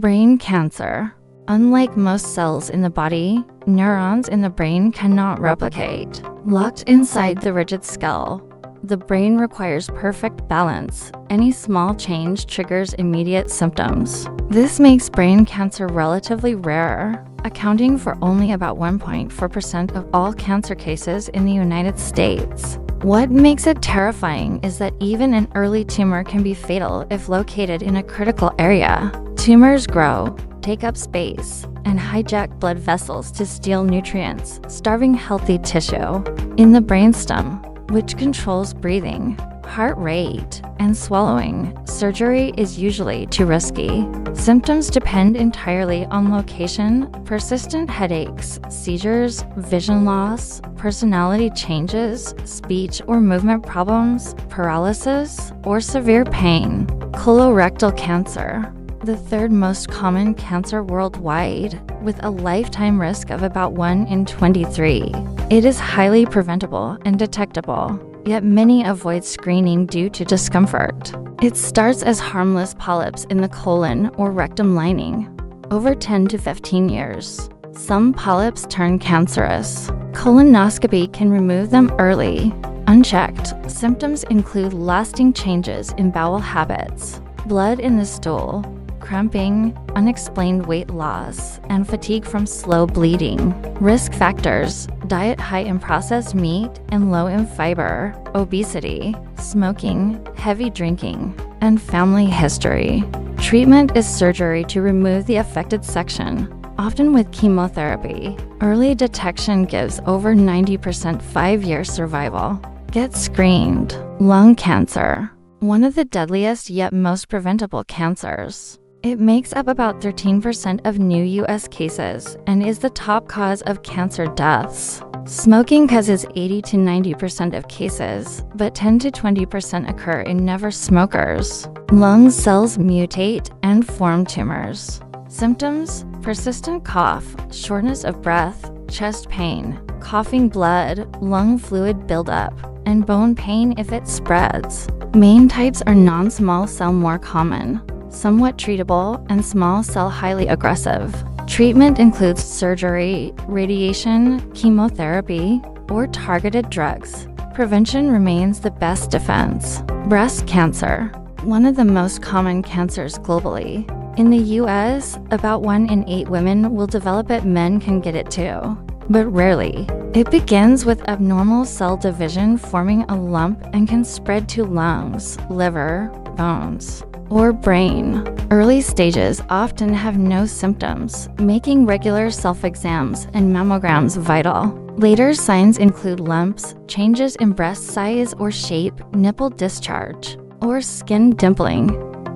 Brain cancer. Unlike most cells in the body, neurons in the brain cannot replicate. Locked inside the rigid skull, the brain requires perfect balance. Any small change triggers immediate symptoms. This makes brain cancer relatively rare, accounting for only about 1.4% of all cancer cases in the United States. What makes it terrifying is that even an early tumor can be fatal if located in a critical area. Tumors grow, take up space, and hijack blood vessels to steal nutrients, starving healthy tissue. In the brainstem, which controls breathing, heart rate, and swallowing, surgery is usually too risky. Symptoms depend entirely on location. Persistent headaches, seizures, vision loss, personality changes, speech or movement problems, paralysis, or severe pain. Colorectal cancer, the third most common cancer worldwide, with a lifetime risk of about 1 in 23. It is highly preventable and detectable, yet many avoid screening due to discomfort. It starts as harmless polyps in the colon or rectum lining. Over 10 to 15 years, some polyps turn cancerous. Colonoscopy can remove them early. Unchecked, symptoms include lasting changes in bowel habits, blood in the stool, cramping, unexplained weight loss, and fatigue from slow bleeding. Risk factors: diet high in processed meat and low in fiber, obesity, smoking, heavy drinking, and family history. Treatment is surgery to remove the affected section, often with chemotherapy. Early detection gives over 90% 5-year survival. Get screened. Lung cancer, one of the deadliest yet most preventable cancers. It makes up about 13% of new U.S. cases and is the top cause of cancer deaths. Smoking causes 80 to 90% of cases, but 10 to 20% occur in never smokers. Lung cells mutate and form tumors. Symptoms: persistent cough, shortness of breath, chest pain, coughing blood, lung fluid buildup, and bone pain if it spreads. Main types are non-small cell more common, somewhat treatable, and small cell highly aggressive. Treatment includes surgery, radiation, chemotherapy, or targeted drugs. Prevention remains the best defense. Breast cancer, one of the most common cancers globally. In the US, about 1 in 8 women will develop it. Men can get it too, but rarely. It begins with abnormal cell division forming a lump and can spread to lungs, liver, bones, or brain. Early stages often have no symptoms, making regular self-exams and mammograms vital. Later signs include lumps, changes in breast size or shape, nipple discharge, or skin dimpling.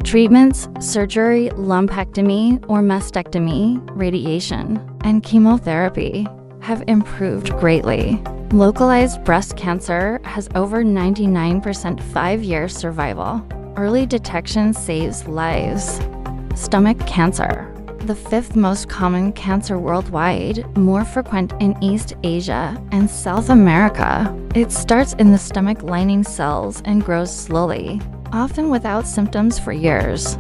Treatments: surgery, lumpectomy or mastectomy, radiation, and chemotherapy have improved greatly. Localized breast cancer has over 99% 5-year survival. Early detection saves lives. Stomach cancer, the 5th most common cancer worldwide, more frequent in East Asia and South America. It starts in the stomach lining cells and grows slowly, often without symptoms for years.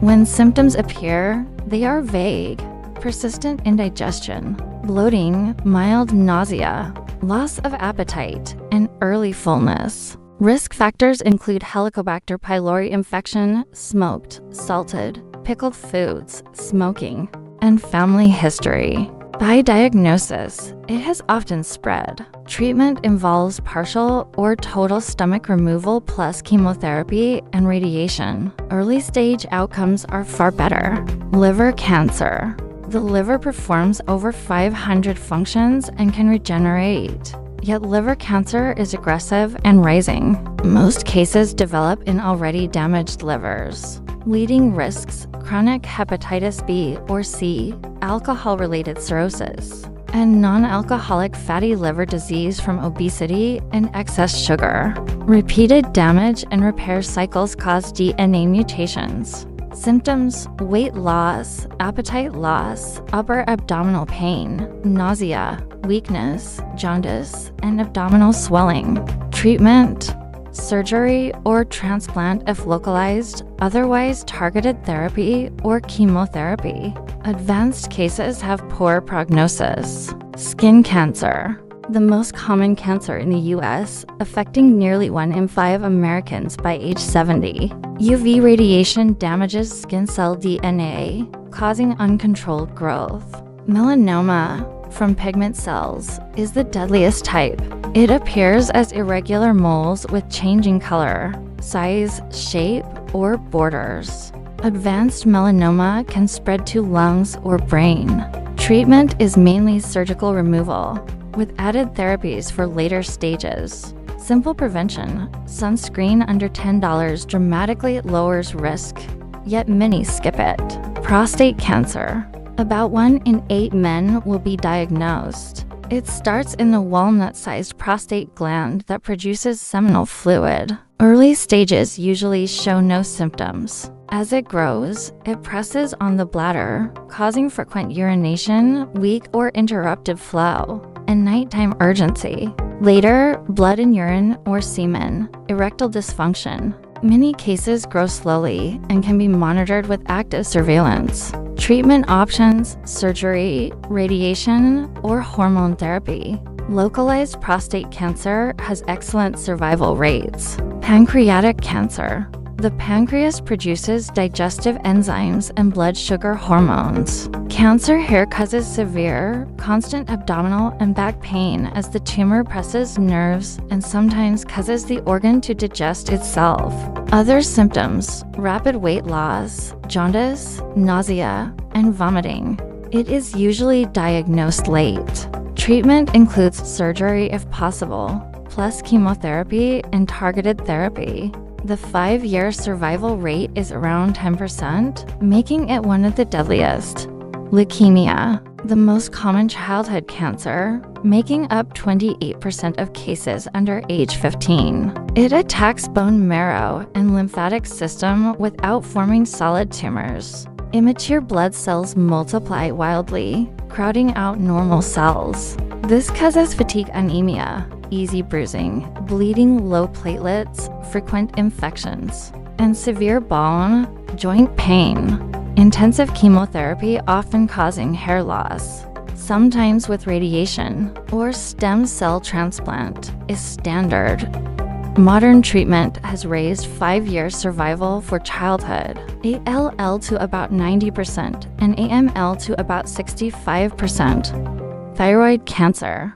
When symptoms appear, they are vague: persistent indigestion, bloating, mild nausea, loss of appetite, and early fullness. Risk factors include Helicobacter pylori infection, smoked, salted, pickled foods, smoking, and family history. By diagnosis, it has often spread. Treatment involves partial or total stomach removal plus chemotherapy and radiation. Early stage outcomes are far better. Liver cancer. The liver performs over 500 functions and can regenerate. Yet liver cancer is aggressive and rising. Most cases develop in already damaged livers. Leading risks: chronic hepatitis B or C, alcohol-related cirrhosis, and non-alcoholic fatty liver disease from obesity and excess sugar. Repeated damage and repair cycles cause DNA mutations. Symptoms: weight loss, appetite loss, upper abdominal pain, nausea, weakness, jaundice, and abdominal swelling. Treatment: surgery, or transplant if localized, otherwise targeted therapy or chemotherapy. Advanced cases have poor prognosis. Skin cancer. The most common cancer in the US, affecting nearly 1 in 5 Americans by age 70. UV radiation damages skin cell DNA, causing uncontrolled growth. Melanoma, from pigment cells, is the deadliest type. It appears as irregular moles with changing color, size, shape, or borders. Advanced melanoma can spread to lungs or brain. Treatment is mainly surgical removal, with added therapies for later stages. Simple prevention, sunscreen under $10 dramatically lowers risk, yet many skip it. Prostate cancer. About 1 in 8 men will be diagnosed. It starts in the walnut-sized prostate gland that produces seminal fluid. Early stages usually show no symptoms. As it grows, it presses on the bladder, causing frequent urination, weak or interrupted flow, and nighttime urgency. Later, blood in urine or semen, erectile dysfunction. Many cases grow slowly and can be monitored with active surveillance. Treatment options, surgery, radiation, or hormone therapy. Localized prostate cancer has excellent survival rates. Pancreatic cancer. The pancreas produces digestive enzymes and blood sugar hormones. Cancer here causes severe, constant abdominal and back pain as the tumor presses nerves and sometimes causes the organ to digest itself. Other symptoms: rapid weight loss, jaundice, nausea, and vomiting. It is usually diagnosed late. Treatment includes surgery if possible, plus chemotherapy and targeted therapy. The 5-year survival rate is around 10%, making it one of the deadliest. Leukemia, the most common childhood cancer, making up 28% of cases under age 15. It attacks bone marrow and lymphatic system without forming solid tumors. Immature blood cells multiply wildly, crowding out normal cells. This causes fatigue anemia, easy bruising, bleeding, low platelets, frequent infections, and severe bone, joint pain. Intensive chemotherapy often causing hair loss, sometimes with radiation, or stem cell transplant, is standard. Modern treatment has raised 5-year survival for childhood, ALL to about 90% and AML to about 65%. Thyroid cancer.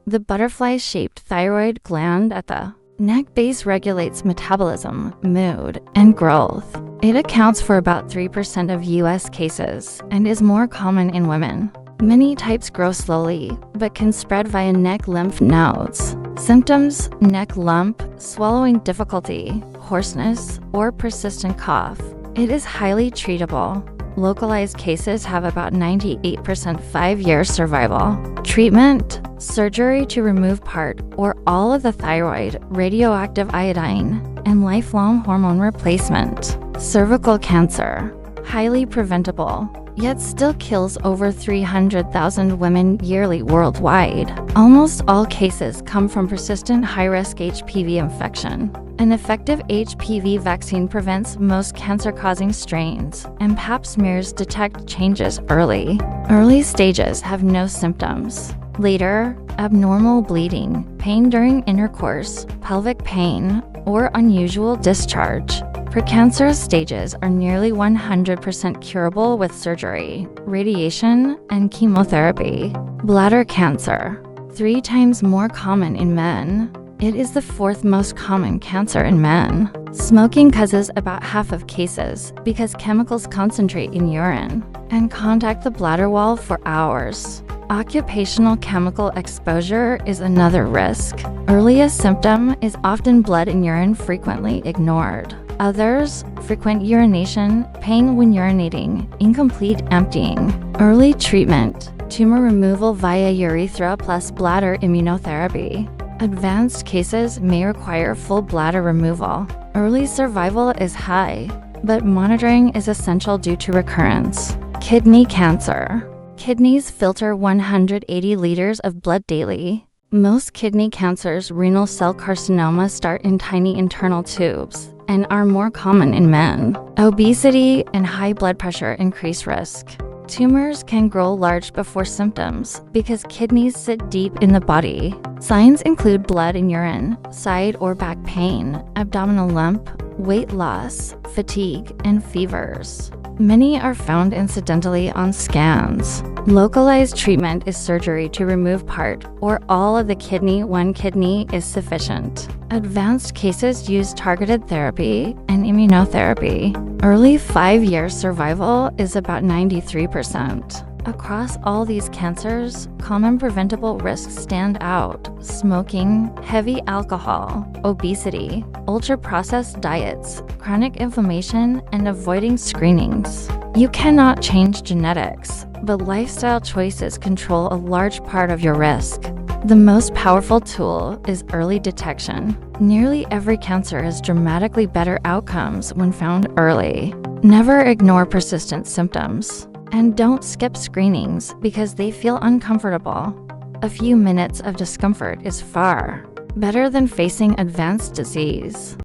The butterfly-shaped thyroid gland at the neck base regulates metabolism, mood, and growth. It accounts for about 3% of US cases and is more common in women. Many types grow slowly, but can spread via neck lymph nodes. Symptoms: neck lump, swallowing difficulty, hoarseness, or persistent cough. It is highly treatable. Localized cases have about 98% 5-year survival. Treatment: surgery to remove part or all of the thyroid, radioactive iodine, and lifelong hormone replacement. Cervical cancer, highly preventable, yet still kills over 300,000 women yearly worldwide. Almost all cases come from persistent high-risk HPV infection. An effective HPV vaccine prevents most cancer-causing strains, and Pap smears detect changes early. Early stages have no symptoms. Later, abnormal bleeding, pain during intercourse, pelvic pain, or unusual discharge. Precancerous stages are nearly 100% curable with surgery, radiation, and chemotherapy. Bladder cancer, 3 times more common in men. It is the 4th most common cancer in men. Smoking causes about half of cases because chemicals concentrate in urine and contact the bladder wall for hours. Occupational chemical exposure is another risk. Earliest symptom is often blood in urine frequently ignored. Others: frequent urination, pain when urinating, incomplete emptying. Early treatment: tumor removal via urethra plus bladder immunotherapy. Advanced cases may require full bladder removal. Early survival is high, but monitoring is essential due to recurrence. Kidney cancer. Kidneys filter 180 liters of blood daily. Most kidney cancers, renal cell carcinoma, start in tiny internal tubes and are more common in men. Obesity and high blood pressure increase risk. Tumors can grow large before symptoms because kidneys sit deep in the body. Signs include blood in urine, side or back pain, abdominal lump, weight loss, fatigue, and fevers. Many are found incidentally on scans. Localized treatment is surgery to remove part or all of the kidney. One kidney is sufficient. Advanced cases use targeted therapy and immunotherapy. Early 5-year survival is about 93%. Across all these cancers, common preventable risks stand out: smoking, heavy alcohol, obesity, ultra-processed diets, chronic inflammation, and avoiding screenings. You cannot change genetics, but lifestyle choices control a large part of your risk. The most powerful tool is early detection. Nearly every cancer has dramatically better outcomes when found early. Never ignore persistent symptoms. And don't skip screenings because they feel uncomfortable. A few minutes of discomfort is far better than facing advanced disease.